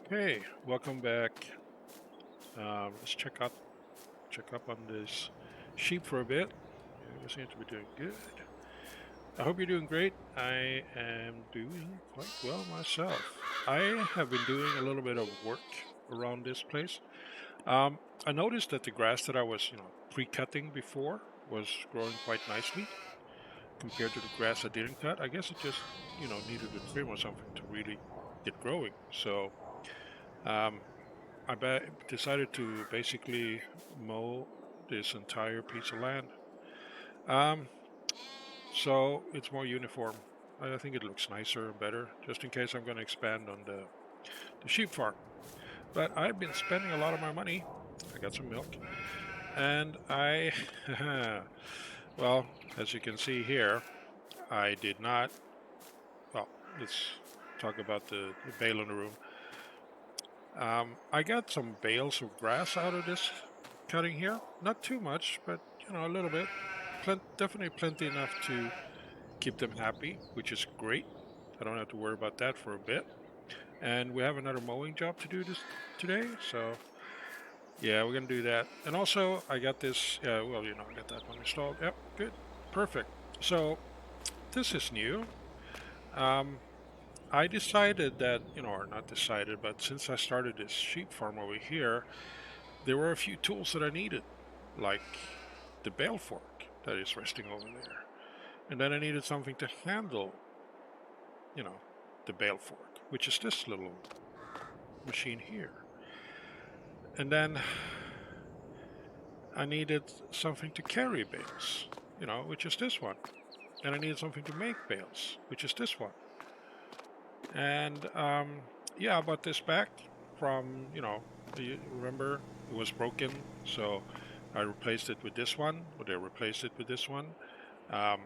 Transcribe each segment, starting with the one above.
Hey, welcome back. Let's check up on this sheep for a bit. Yeah, we seem to be doing good. I hope you're doing great. I am doing quite well myself. I have been doing a little bit of work around this place. I noticed that the grass that I was, pre-cutting before was growing quite nicely compared to the grass I didn't cut. I guess it just, needed a trim or something to really get growing. So, um, decided to basically mow this entire piece of land. Um, so it's more uniform. I think it looks nicer and better, just in case I'm going to expand on the sheep farm. But I've been spending a lot of my money. I got some milk, and well, as you can see here, I did not. Well, let's talk about the bale in the room. I got some bales of grass out of this cutting here. Not too much, but a little bit. Definitely plenty enough to keep them happy, which is great. I don't have to worry about that for a bit. And we have another mowing job to do this today, so yeah, we're gonna do that. And also, I got this. Well, I got that one installed. Yep, good, perfect. So this is new. Um, I decided that, or not decided, but since I started this sheep farm over here, there were a few tools that I needed, like the bale fork that is resting over there. And then I needed something to handle, you know, the bale fork, which is this little machine here. And then I needed something to carry bales, which is this one. And I needed something to make bales, which is this one. And yeah, I bought this back from, you remember it was broken. So I replaced it with this one, or they replaced it with this one. Um,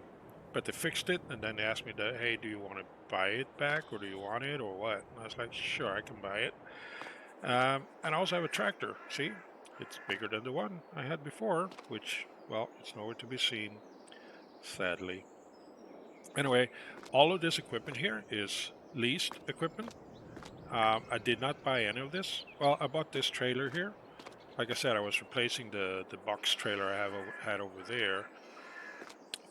but they fixed it, and then they asked me, "Hey, do you want to buy it back, or do you want it, or what?" And I was like, "Sure, I can buy it." And I also have a tractor. See, it's bigger than the one I had before, which, well, it's nowhere to be seen, sadly. Anyway, all of this equipment here is leased equipment. I did not buy any of this. Well, I bought this trailer here. Like I said, I was replacing the box trailer had over there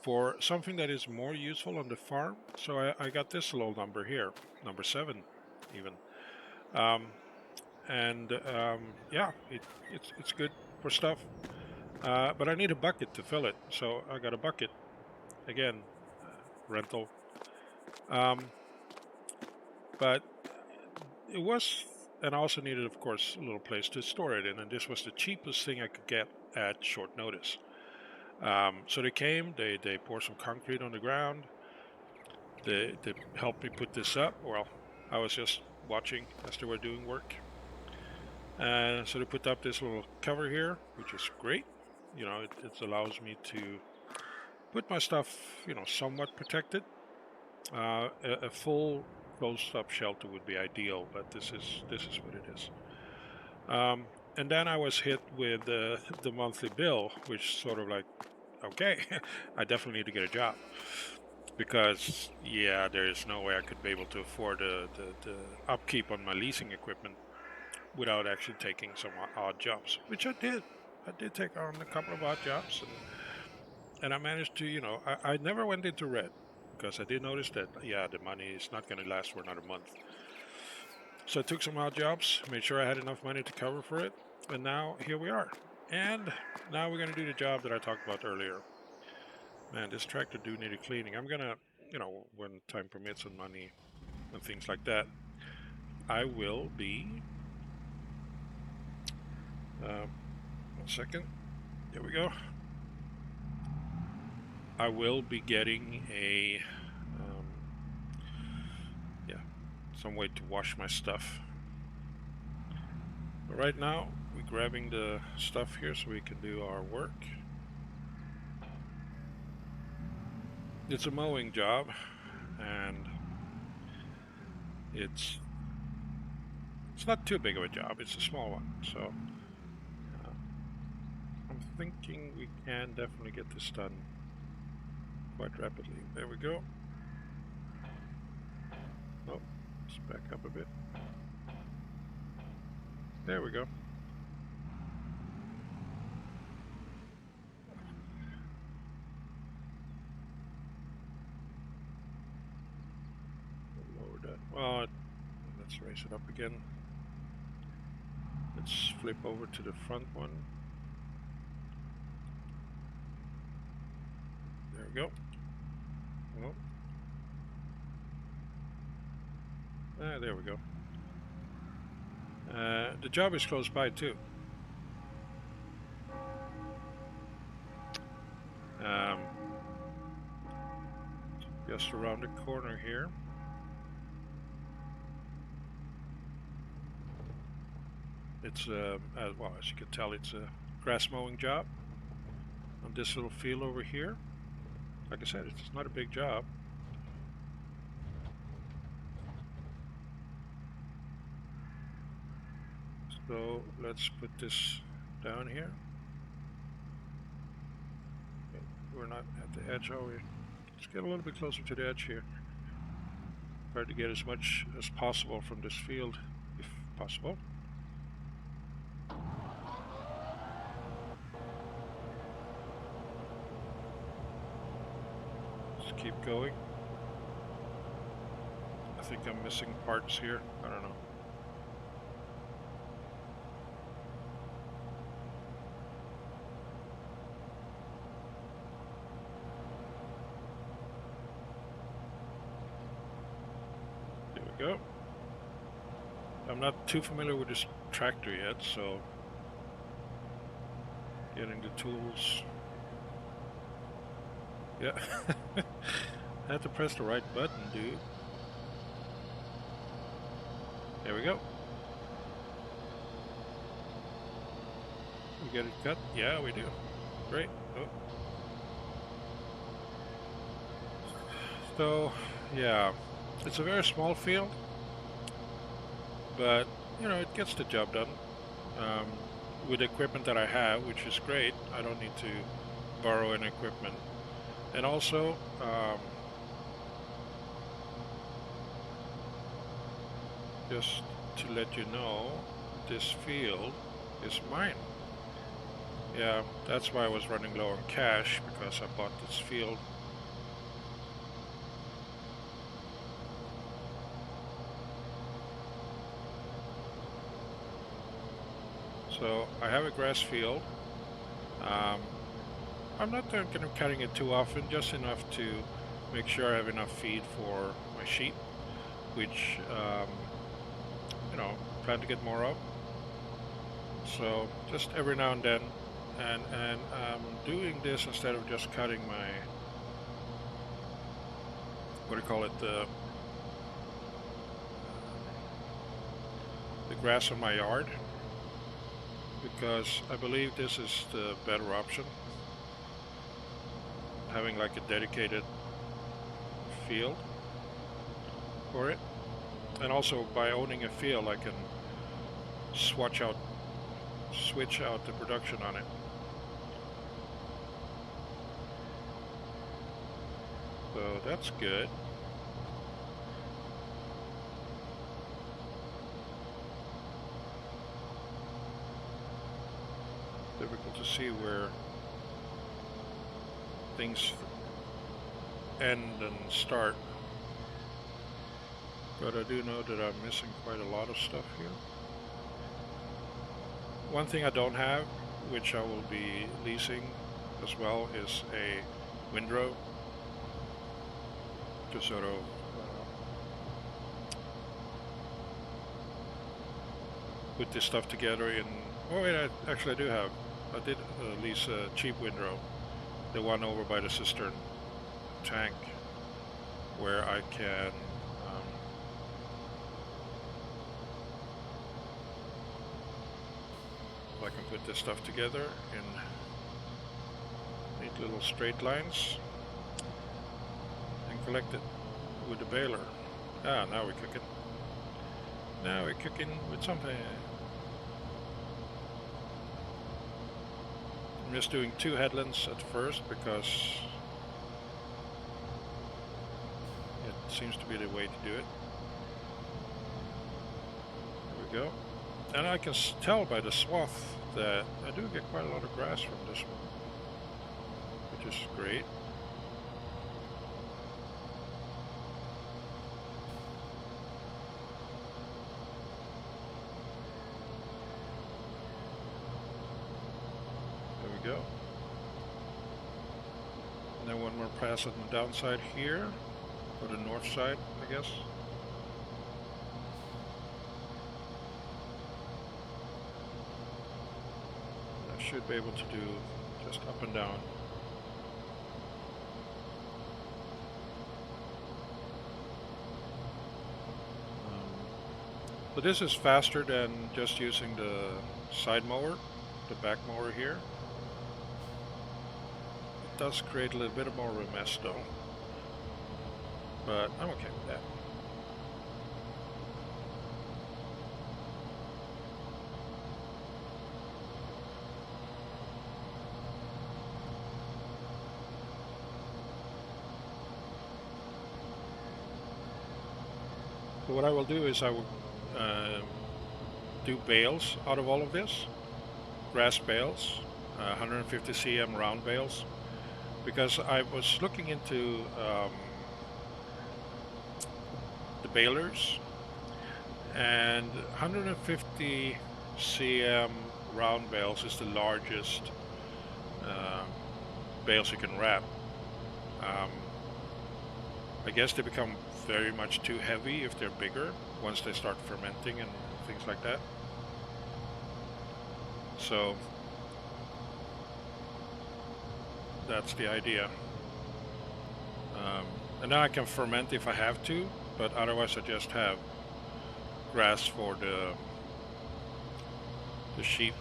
for something that is more useful on the farm. So I got this little number here, number 7, even. Um, and yeah, it's good for stuff. But I need a bucket to fill it, so I got a bucket again, rental. Um, but it was, and I also needed, of course, a little place to store it in, and this was the cheapest thing I could get at short notice. So they came, they poured some concrete on the ground. They helped me put this up. Well, I was just watching as they were doing work. And so they put up this little cover here, which is great. It allows me to put my stuff, somewhat protected. A full closed-up shelter would be ideal, but this is what it is. And then I was hit with the monthly bill, which sort of like, okay, I definitely need to get a job because yeah, there is no way I could be able to afford the upkeep on my leasing equipment without actually taking some odd jobs, which I did. I did take on a couple of odd jobs, and I managed to, I never went into red because I did notice that, yeah, the money is not going to last for another month. So I took some odd jobs, made sure I had enough money to cover for it, and now here we are. And now we're going to do the job that I talked about earlier. Man, this tractor do need a cleaning. I'm going to, when time permits and money and things like that, I will be. Uh, 1 second. There we go. I will be getting um, yeah, some way to wash my stuff. But right now, we're grabbing the stuff here so we can do our work. It's a mowing job, and it's not too big of a job. It's a small one, so uh, I'm thinking we can definitely get this done quite rapidly. There we go. Oh, let's back up a bit. There we go. Lower that. Well, let's raise it up again. Let's flip over to the front one. There we go. Well, there we go. The job is close by too. Just around the corner here. It's well, as you can tell, it's a grass mowing job on this little field over here. Like I said, it's not a big job. So let's put this down here. Okay, we're not at the edge, are we? Let's get a little bit closer to the edge here. Try to get as much as possible from this field, if possible. Let's keep going. I think I'm missing parts here. I don't know. Go. I'm not too familiar with this tractor yet, so getting the tools. Yeah, I had to press the right button, dude. There we go. We get it cut? Yeah, we do. Great. Oh. So, yeah. It's a very small field, but you know, it gets the job done with the equipment that I have, which is great. I don't need to borrow any equipment. And also, just to let you know, this field is mine. Yeah, that's why I was running low on cash, because I bought this field. So I have a grass field. I'm not going to be cutting it too often, just enough to make sure I have enough feed for my sheep, which you know, plan to get more of. So just every now and then, and I'm doing this instead of just cutting my, what do you call it, the grass on my yard, because I believe this is the better option, having like a dedicated field for it. And also by owning a field, I can switch out the production on it. So that's good. Difficult to see where things end and start, but I do know that I'm missing quite a lot of stuff here. One thing I don't have, which I will be leasing as well, is a windrow to sort of put this stuff together in. Oh wait, actually I do have. I did lease a cheap windrow, the one over by the cistern tank, where I can put this stuff together in neat little straight lines and collect it with the baler. Ah, now we're cooking. Now we're cooking with something. I'm just doing 2 headlands at first because it seems to be the way to do it. There we go. And I can tell by the swath that I do get quite a lot of grass from this one, which is great. There we go. And then one more pass on the downside here, or the north side, I guess. I should be able to do just up and down. But this is faster than just using the side mower, the back mower here. It does create a little bit more of a mess though, but I'm okay with that. So what I will do is I will do bales out of all of this, grass bales, 150 cm round bales, because I was looking into the balers, and 150 cm round bales is the largest bales you can wrap. I guess they become very much too heavy if they're bigger once they start fermenting and things like that. So that's the idea. And now I can ferment if I have to, but otherwise I just have grass for the sheep.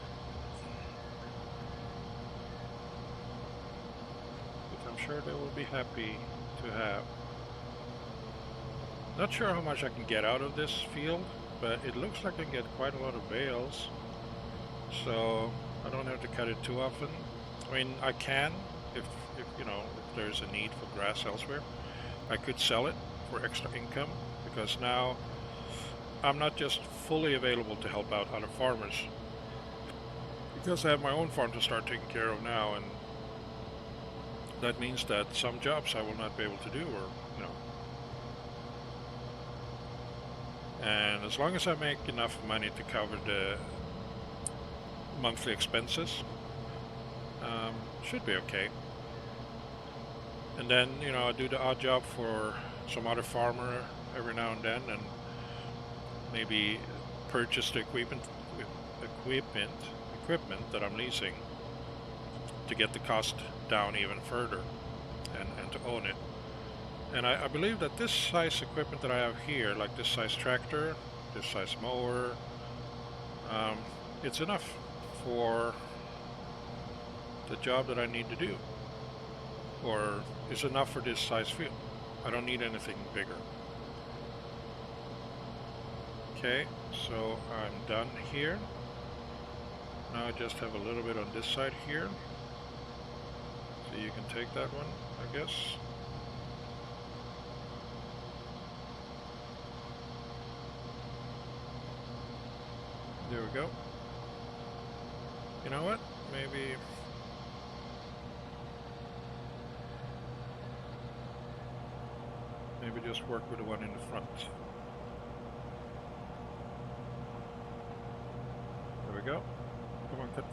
Which I'm sure they will be happy to have. Not sure how much I can get out of this field, but it looks like I can get quite a lot of bales, so I don't have to cut it too often. I mean, I can if you know, if there's a need for grass elsewhere. I could sell it for extra income, because now I'm not just fully available to help out other farmers, because I have my own farm to start taking care of now, and that means that some jobs I will not be able to do, or you know. And as long as I make enough money to cover the monthly expenses, should be okay. And then, you know, I do the odd job for some other farmer every now and then, and maybe purchase the equipment that I'm leasing to get the cost down even further, and to own it. And I believe that this size equipment that I have here, like this size tractor, this size mower, it's enough for the job that I need to do, or it's enough for this size field. I don't need anything bigger. Okay, so I'm done here. Now I just have a little bit on this side here, so you can take that one, I guess. There we go. You know what? Maybe just work with the one in the front. There we go. Come on, cut.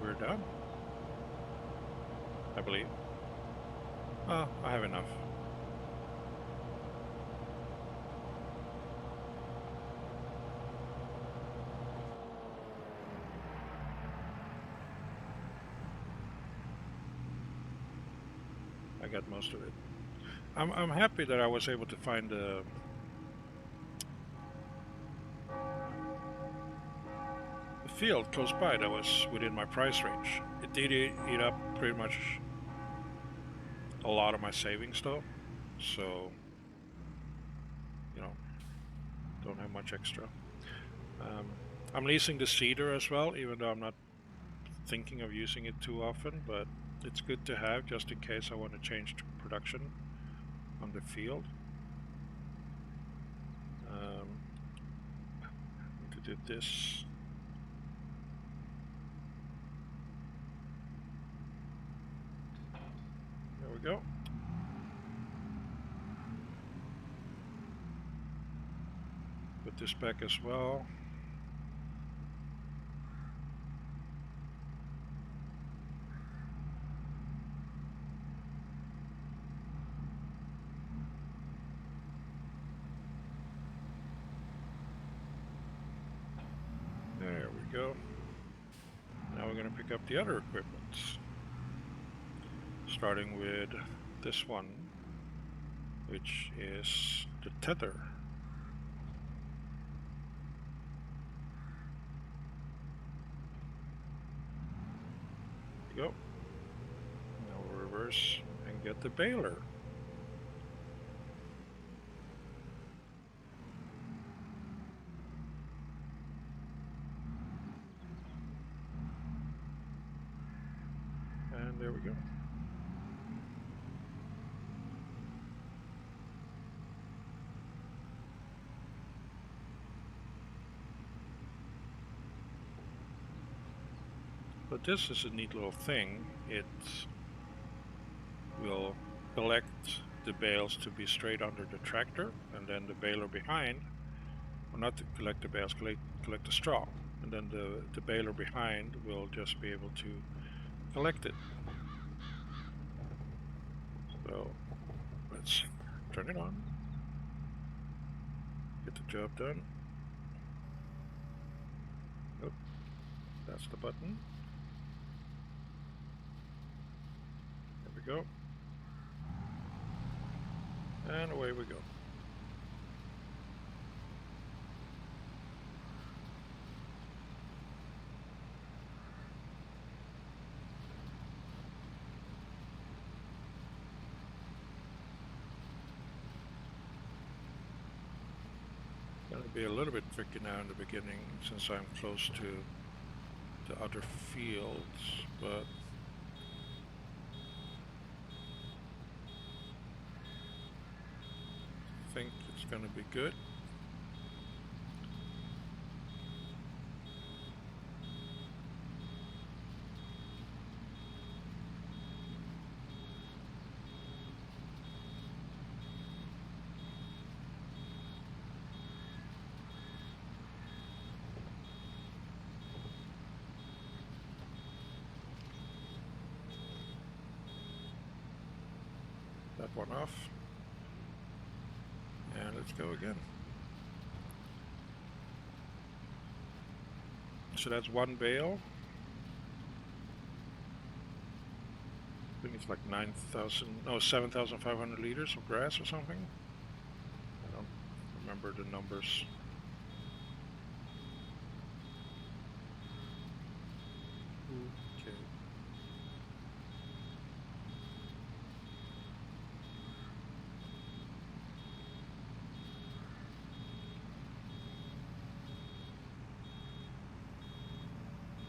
We're done, I believe. Oh, I have enough. I got most of it. I'm happy that I was able to find the field close by that was within my price range. It did eat up pretty much a lot of my savings though, so you know, don't have much extra. I'm leasing the Cedar as well, even though I'm not thinking of using it too often, but it's good to have just in case I want to change to production on the field. To do this. There we go. Put this back as well. There we go. Now we're going to pick up the other equipment. Starting with this one, which is the tether. There you go. Now we'll reverse and get the baler. And there we go. But this is a neat little thing. It will collect the bales to be straight under the tractor, and then the baler behind, well, not to collect the bales, collect the straw, and then the baler behind will just be able to collect it. So let's turn it on, get the job done. Nope, that's the button. There we go. And away we go. Gonna be a little bit tricky now in the beginning since I'm close to the other fields, but I think it's gonna be good. That one off. And let's go again. So that's one bale. I think it's like 7,500 liters of grass or something. I don't remember the numbers. Okay.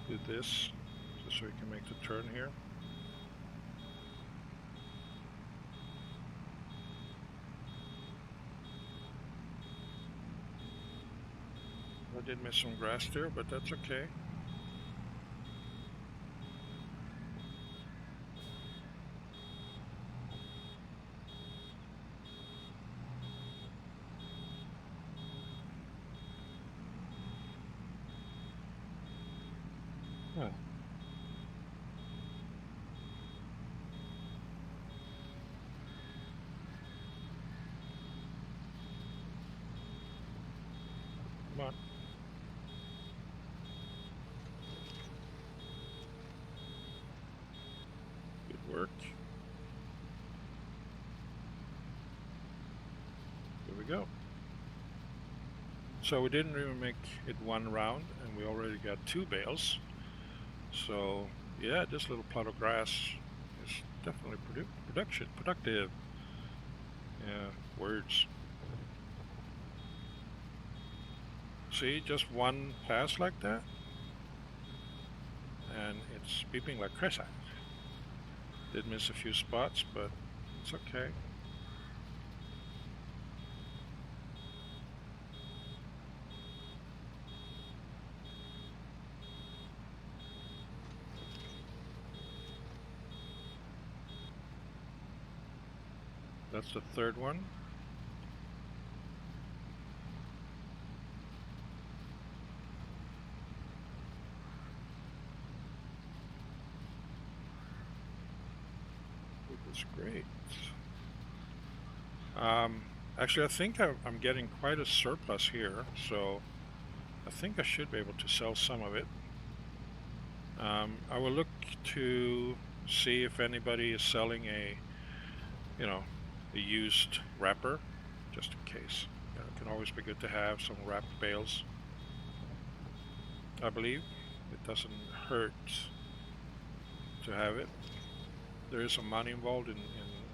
Do this just so we can make the turn here. I did miss some grass there, but that's okay. Huh. Come on. Good work. Here we go. So we didn't even make it one round, and we already got 2 bales. So yeah, this little plot of grass is definitely productive. Yeah, words. See, just one pass like that, and it's beeping like crazy. Did miss a few spots, but it's okay. That's the third one. It was great. Actually, I think I'm getting quite a surplus here, so I think I should be able to sell some of it. I will look to see if anybody is selling a used wrapper, just in case. It can always be good to have some wrapped bales. I believe it doesn't hurt to have it. There is some money involved in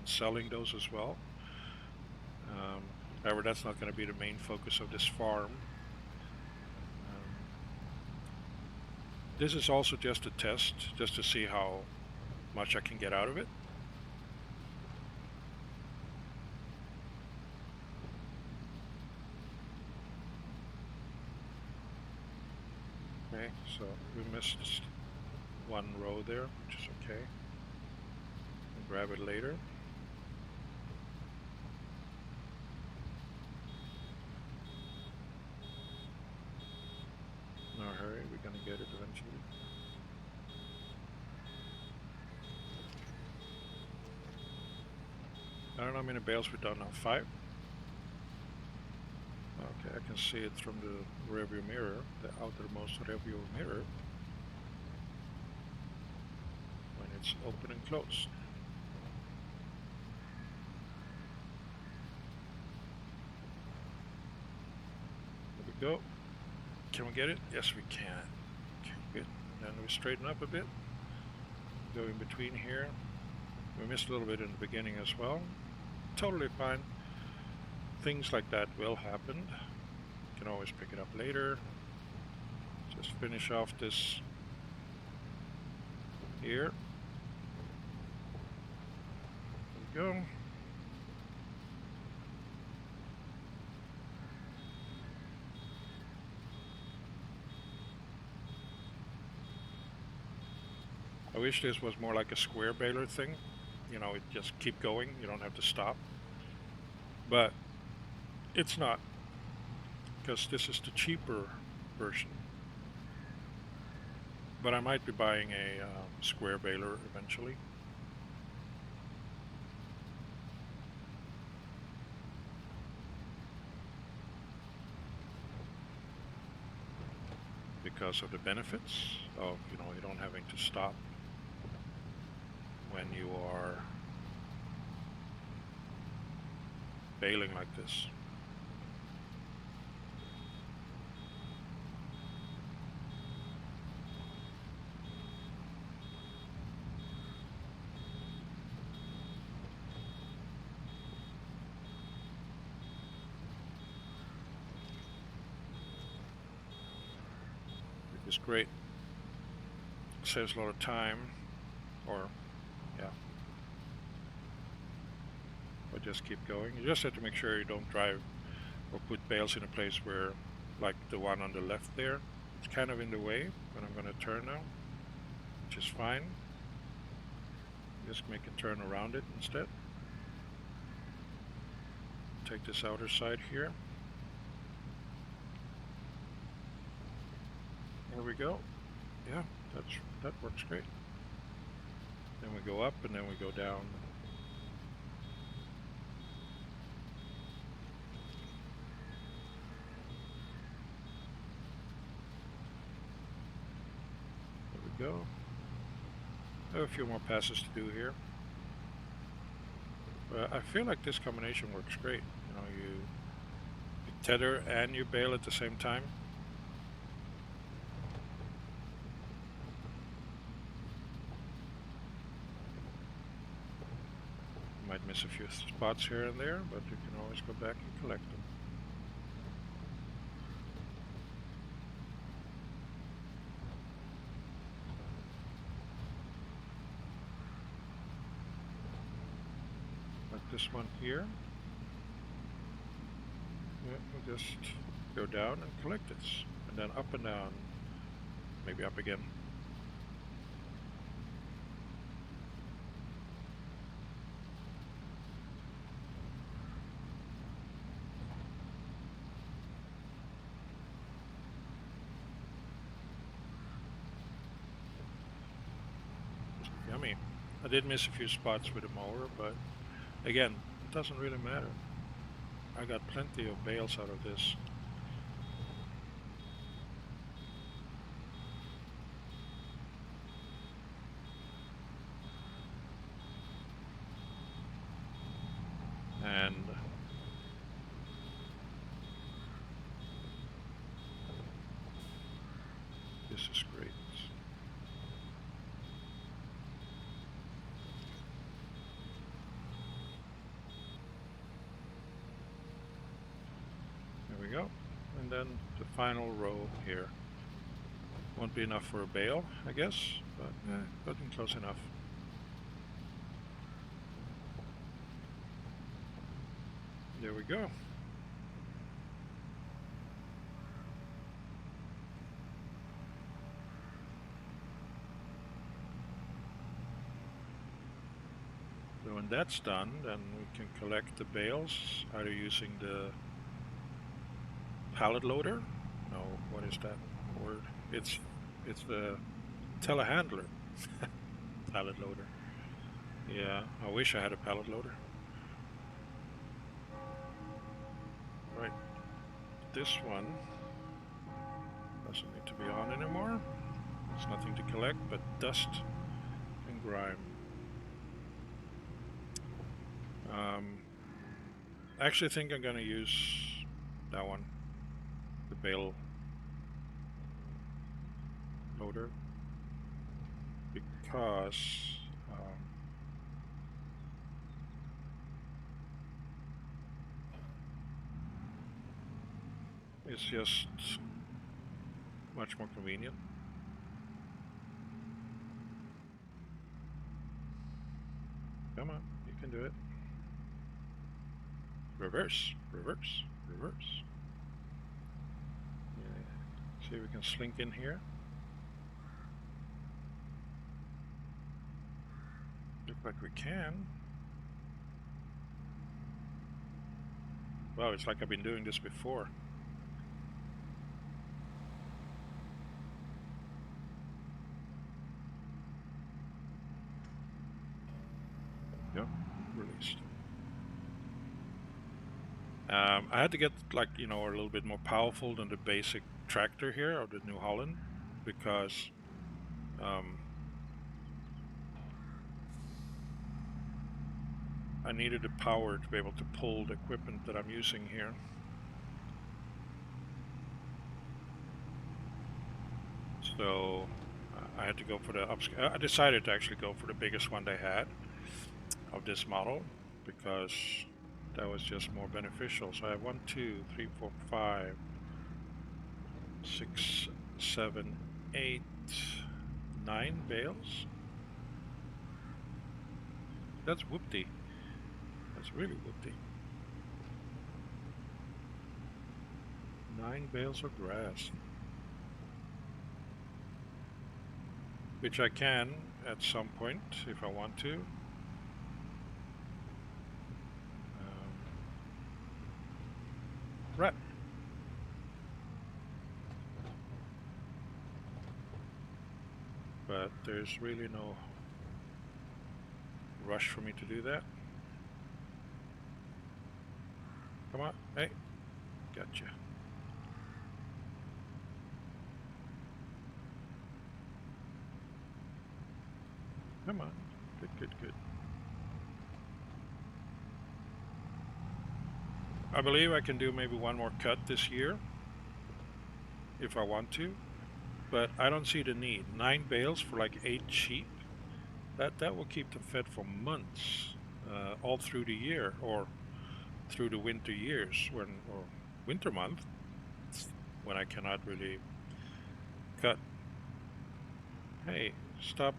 selling those as well. However, that's not going to be the main focus of this farm. This is also just a test, just to see how much I can get out of it. Okay, so we missed one row there, which is okay. We'll grab it later. No hurry, we're gonna get it eventually. I don't know how many bales we've done now. 5? Okay, I can see it from the rearview mirror, the outermost rearview mirror, when it's open and closed. There we go. Can we get it? Yes, we can. Okay, good. Then we straighten up a bit. Go in between here. We missed a little bit in the beginning as well. Totally fine. Things like that will happen. You can always pick it up later. Just finish off this here. There we go. I wish this was more like a square baler thing. It just keep going. You don't have to stop. But it's not, because this is the cheaper version. But I might be buying a square baler eventually. Because of the benefits of, you don't having to stop when you are baling like this. It is great. Saves a lot of time, or yeah. But just keep going. You just have to make sure you don't drive or put bales in a place where, like the one on the left there, it's kind of in the way when I'm going to turn now, which is fine. Just make a turn around it instead. Take this outer side here. There we go. Yeah, that works great. Then we go up and then we go down. There we go. I have a few more passes to do here. But I feel like this combination works great. You tether and you bail at the same time. You might miss a few spots here and there, but you can always go back and collect them. Like this one here. Yeah, we'll just go down and collect this, and then up and down, maybe up again. Yummy. I did miss a few spots with the mower, but again, it doesn't really matter. I got plenty of bales out of this. And this is great. There we go. And then the final row here. Won't be enough for a bale, I guess, but getting close enough. There we go. So when that's done, then we can collect the bales, either using the pallet loader. No, what is that word? It's the telehandler. Pallet loader. Yeah, I wish I had a pallet loader. Right. This one doesn't need to be on anymore. There's nothing to collect but dust and grime. I actually think I'm gonna use that one, the bale loader, because it's just much more convenient. Come on, you can do it. Reverse, reverse, reverse. Yeah. See if we can slink in here. Look like we can. Wow, it's like I've been doing this before. Yep, released. I had to get, like, you know, a little bit more powerful than the basic tractor here, or the New Holland, because I needed the power to be able to pull the equipment that I'm using here. So I had to go for the upscale. I decided to actually go for the biggest one they had of this model, because that was just more beneficial. So I have 1, 2, 3, 4, 5, 6, 7, 8, 9 bales. That's whoopty. That's really whoopty. 9 bales of grass. Which I can at some point if I want to. Right. But there's really no rush for me to do that. Come on, hey, gotcha. Come on, good, good, good. I believe I can do maybe one more cut this year if I want to, but I don't see the need. 9 bales for like 8 sheep. That will keep them fed for months, all through the year, or through the winter years or winter month when I cannot really cut. Hey, stop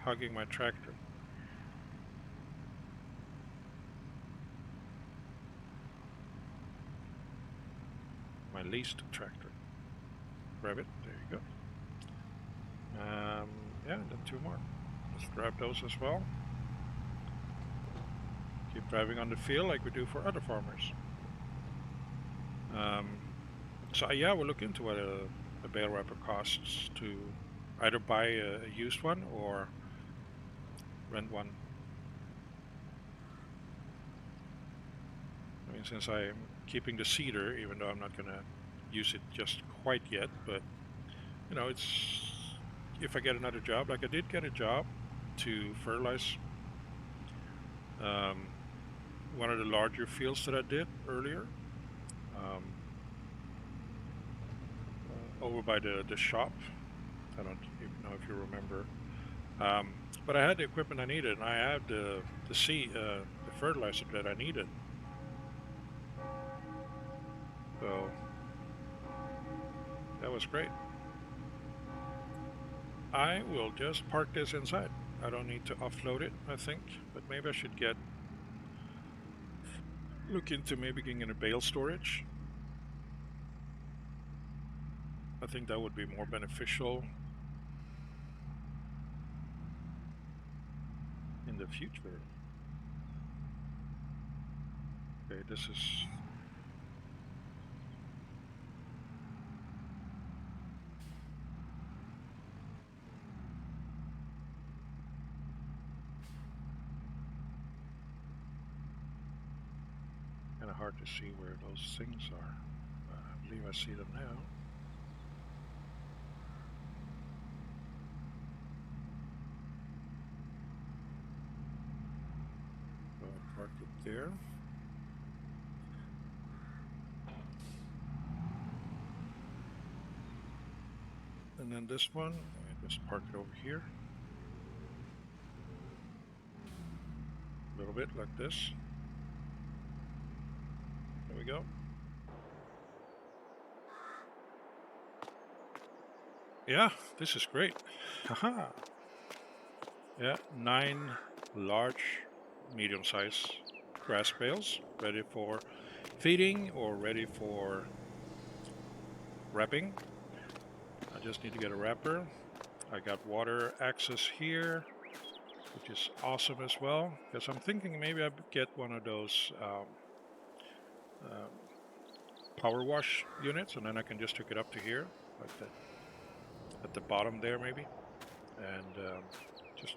hugging my tractor. My leased tractor. Grab it. There you go. Yeah, and then 2 more. Let's grab those as well. Keep driving on the field like we do for other farmers. So yeah, we'll look into what a bale wrapper costs to either buy a used one or rent one. I mean, since I'm keeping the cedar, even though I'm not gonna use it just quite yet, but it's if I get another job, like I did get a job to fertilize um, one of the larger fields that I did earlier, um, over by the shop. I don't even know if you remember, um, but I had the equipment I needed, and I had the seed, the fertilizer that I needed. So that was great. I will just park this inside. I don't need to offload it, I think, but maybe I should look into maybe getting a bale storage. I think that would be more beneficial in the future. Okay, this is kind of hard to see where those things are. I believe I see them now. So I parked it there. And then this one, I just park it over here. A little bit like this. There we go. Yeah, this is great. Haha. Yeah, 9 large, medium-sized grass bales ready for feeding or ready for wrapping. I just need to get a wrapper. I got water access here, which is awesome as well, because I'm thinking maybe I get one of those power wash units, and then I can just hook it up to here, like that, at the bottom there maybe, and just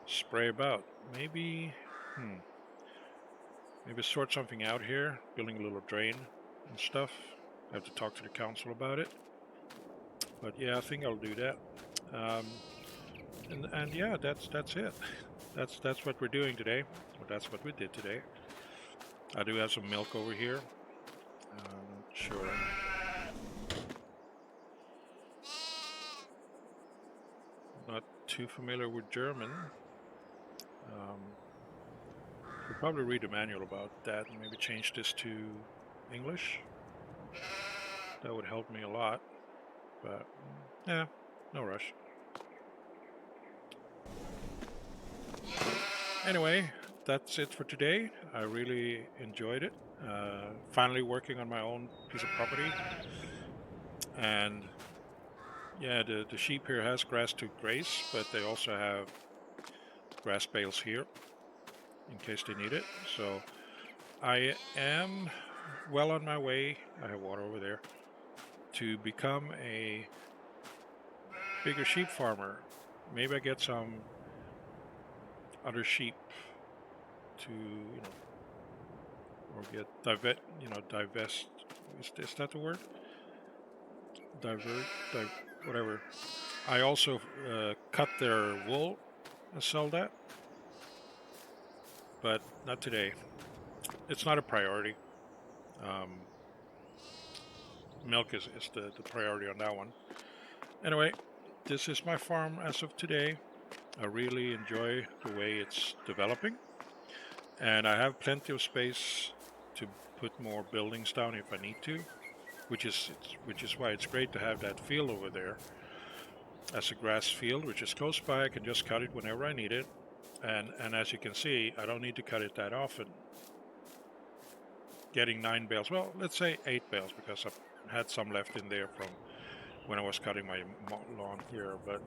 spray about. Maybe sort something out here, building a little drain and stuff. I have to talk to the council about it, but yeah, I think I'll do that. And yeah, that's it. That's what we're doing today. Or that's what we did today. I do have some milk over here. Sure. Not too familiar with German. Could probably read the manual about that and maybe change this to English. That would help me a lot. But yeah, no rush. Anyway, that's it for today. I really enjoyed it. Finally working on my own piece of property. And yeah, the sheep here has grass to graze, but they also have grass bales here in case they need it. So I am well on my way. I have water over there to become a bigger sheep farmer. Maybe I get some other sheep to, or get divest. Is that the word? Whatever. I also cut their wool and sell that, but not today. it's not a priority. Um, Milk is the priority on that one. Anyway, this is my farm as of today. I really enjoy the way it's developing, and I have plenty of space to put more buildings down if I need to, which is why it's great to have that field over there as a grass field, which is close by. I can just cut it whenever I need it, and as you can see, I don't need to cut it that often. Getting 9 bales, well, let's say 8 bales, because I've had some left in there from when I was cutting my lawn here, but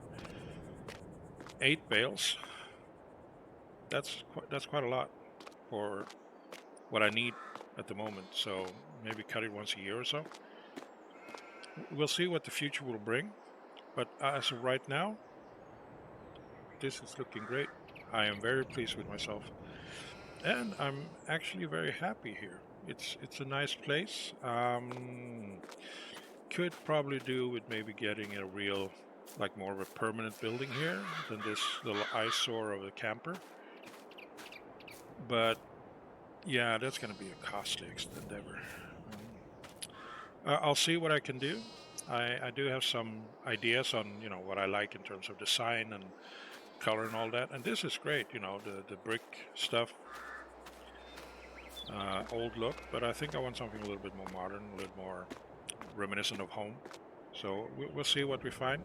8 bales, that's quite a lot for what I need at the moment. So maybe cut it once a year or so. We'll see what the future will bring, but as of right now, this is looking great. I am very pleased with myself, and I'm actually very happy here. It's a nice place. Could probably do with maybe getting a real, like more of a permanent building here than this little eyesore of a camper. But yeah, that's going to be a costly endeavor. I'll see what I can do. I do have some ideas on what I like in terms of design and color and all that. And this is great, the brick stuff, old look. But I think I want something a little bit more modern, a little more reminiscent of home. So we'll see what we find.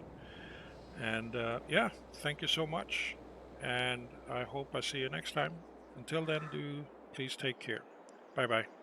And yeah, thank you so much. And I hope I see you next time. Until then, do please take care. Bye bye.